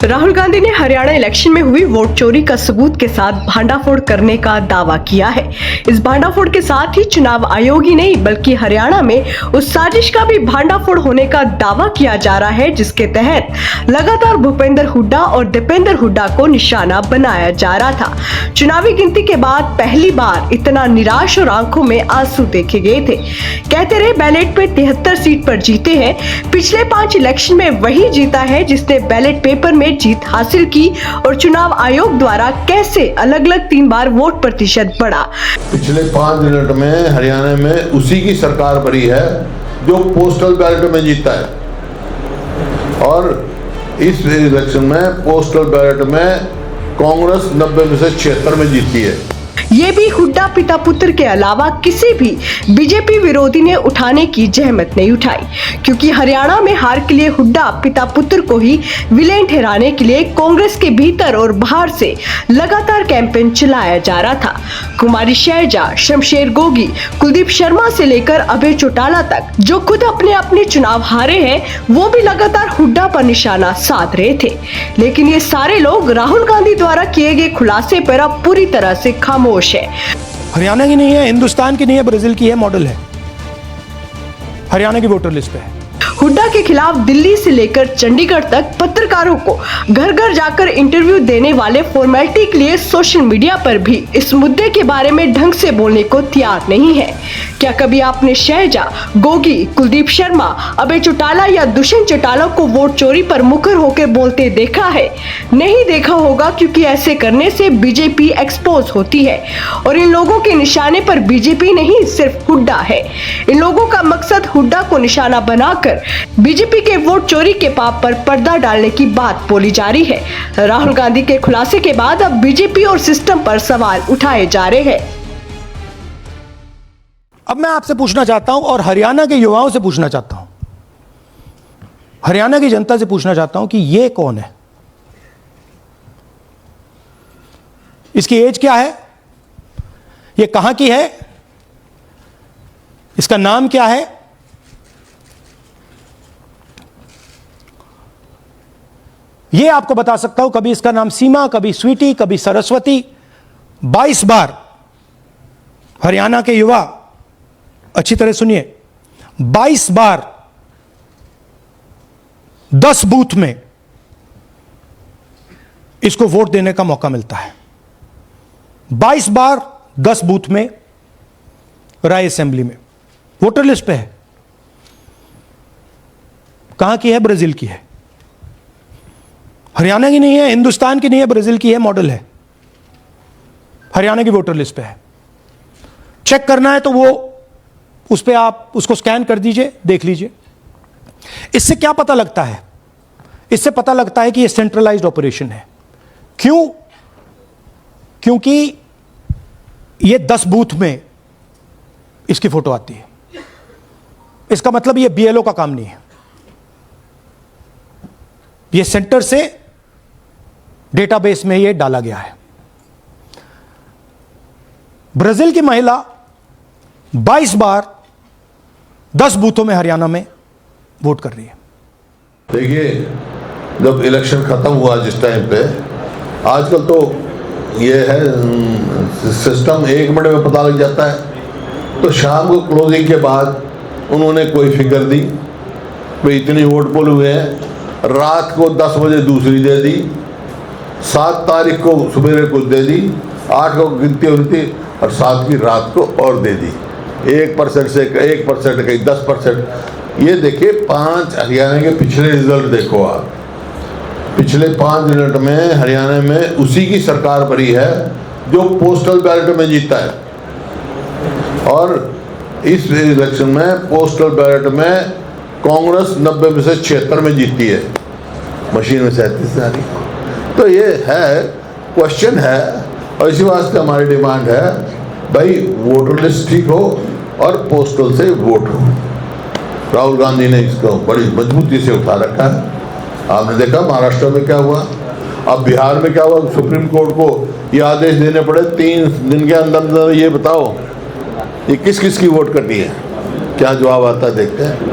राहुल गांधी ने हरियाणा इलेक्शन में हुई वोट चोरी का सबूत के साथ भांडाफोड़ करने का दावा किया है। इस भांडाफोड़ के साथ ही चुनाव आयोग ही नहीं बल्कि हरियाणा में उस साजिश का भी भांडाफोड़ होने का दावा किया जा रहा है जिसके तहत लगातार भूपेंद्र हुड्डा और दीपेंद्र हुड्डा को निशाना बनाया जा रहा था। चुनावी गिनती के बाद पहली बार इतना निराश और आंखों में आंसू देखे गए थे। कहते रहे बैलेट पे 73 सीट पर जीते हैं। पिछले 5 इलेक्शन में वही जीता है जिसने बैलेट पेपर में जीत हासिल की और चुनाव आयोग द्वारा कैसे अलग अलग 3 बार वोट प्रतिशत बढ़ा। पिछले 5 मिनट में हरियाणा में उसी की सरकार बनी है जो पोस्टल बैलेट में जीता है और इस इलेक्शन में पोस्टल बैलेट में कांग्रेस 90 में से 76 में जीती है। ये भी हुड्डा पिता पुत्र के अलावा किसी भी बीजेपी विरोधी ने उठाने की जहमत नहीं उठाई, क्योंकि हरियाणा में हार के लिए हुड्डा पिता पुत्र को ही विलेन ठहराने के लिए कांग्रेस के भीतर और बाहर से लगातार कैंपेन चलाया जा रहा था। कुमारी शैलजा, शमशेर गोगी, कुलदीप शर्मा से लेकर अभय चौटाला तक जो खुद अपने अपने चुनाव हारे हैं वो भी लगातार हुड्डा पर निशाना साध रहे थे। लेकिन ये सारे लोग राहुल गांधी द्वारा किए गए खुलासे पर अब पूरी तरह से खामोश है। हरियाणा की नहीं है, हिंदुस्तान की नहीं है, ब्राजील की है, मॉडल है, हरियाणा की वोटर लिस्ट पे है। हुड्डा के खिलाफ दिल्ली से लेकर चंडीगढ़ तक पत्रकारों को घर घर जाकर इंटरव्यू देने वाले फॉर्मेलिटी के लिए सोशल मीडिया पर भी इस मुद्दे के बारे में ढंग से बोलने को तैयार नहीं है। क्या कभी आपने शैलजा, गोगी, कुलदीप शर्मा, अभय चौटाला या दुष्यंत चौटाला को वोट चोरी पर मुखर होकर बोलते देखा है? नहीं देखा होगा, क्योंकि ऐसे करने से बीजेपी एक्सपोज होती है और इन लोगों के निशाने पर बीजेपी नहीं सिर्फ हुड्डा है। इन लोगों का मकसद हुड्डा को निशाना बनाकर बीजेपी के वोट चोरी के पाप पर पर्दा डालने की बात बोली जा रही है। राहुल गांधी के खुलासे के बाद अब बीजेपी और सिस्टम पर सवाल उठाए जा रहे हैं। अब मैं आपसे पूछना चाहता हूं और हरियाणा के युवाओं से पूछना चाहता हूं, हरियाणा की जनता से पूछना चाहता हूं कि ये कौन है, इसकी एज क्या है, ये कहां की है, इसका नाम क्या है, ये आपको बता सकता हूं। कभी इसका नाम सीमा, कभी स्वीटी, कभी सरस्वती। 22 बार हरियाणा के युवा अच्छी तरह सुनिए, 22 बार 10 बूथ में इसको वोट देने का मौका मिलता है। 22 बार 10 बूथ में राय असेंबली में वोटर लिस्ट पे है। कहां की है? ब्राजील की है, हरियाणा की नहीं है, हिंदुस्तान की नहीं है, ब्राजील की है, मॉडल है, हरियाणा की वोटर लिस्ट पे है। चेक करना है तो वो उस पे आप उसको स्कैन कर दीजिए, देख लीजिए। इससे क्या पता लगता है? इससे पता लगता है कि ये सेंट्रलाइज्ड ऑपरेशन है। क्यों? क्योंकि ये 10 बूथ में इसकी फोटो आती है। इसका मतलब ये बीएलओ का काम नहीं है, ये सेंटर से डेटाबेस में ये डाला गया है। ब्राजील की महिला 22 बार 10 बूथों में हरियाणा में वोट कर रही है। देखिए, जब इलेक्शन खत्म हुआ जिस टाइम पे, आजकल तो ये है सिस्टम 1 मिनट में पता लग जाता है। तो शाम को क्लोजिंग के बाद उन्होंने कोई फिगर दी, भाई इतनी वोट पोल हुए हैं। रात को 10 बजे दूसरी दे दी, 7 तारीख को सवेरे को दे दी, 8 को गिनती हो रही थी और 7 की रात को और दे दी। 1% से 1%, कहीं 10%। ये देखिए 5 हरियाणा के पिछले रिजल्ट देखो आप। पिछले 5 मिनट में हरियाणा में उसी की सरकार बनी है जो पोस्टल बैलेट में जीता है और इस इलेक्शन में पोस्टल बैलेट में कांग्रेस 90 में से 76 में जीती है, मशीन में 37 आ रही। तो ये है, क्वेश्चन है और इसी वास्ते हमारी डिमांड है, भाई वोटर लिस्ट ठीक हो और पोस्टल से वोट हो। राहुल गांधी ने इसको बड़ी मजबूती से उठा रखा है। आपने देखा महाराष्ट्र में क्या हुआ, अब बिहार में क्या हुआ। सुप्रीम कोर्ट को ये आदेश देने पड़े 3 दिन के अंदर। ये बताओ ये किस किस की वोट कटी है, क्या जवाब आता है देखते हैं।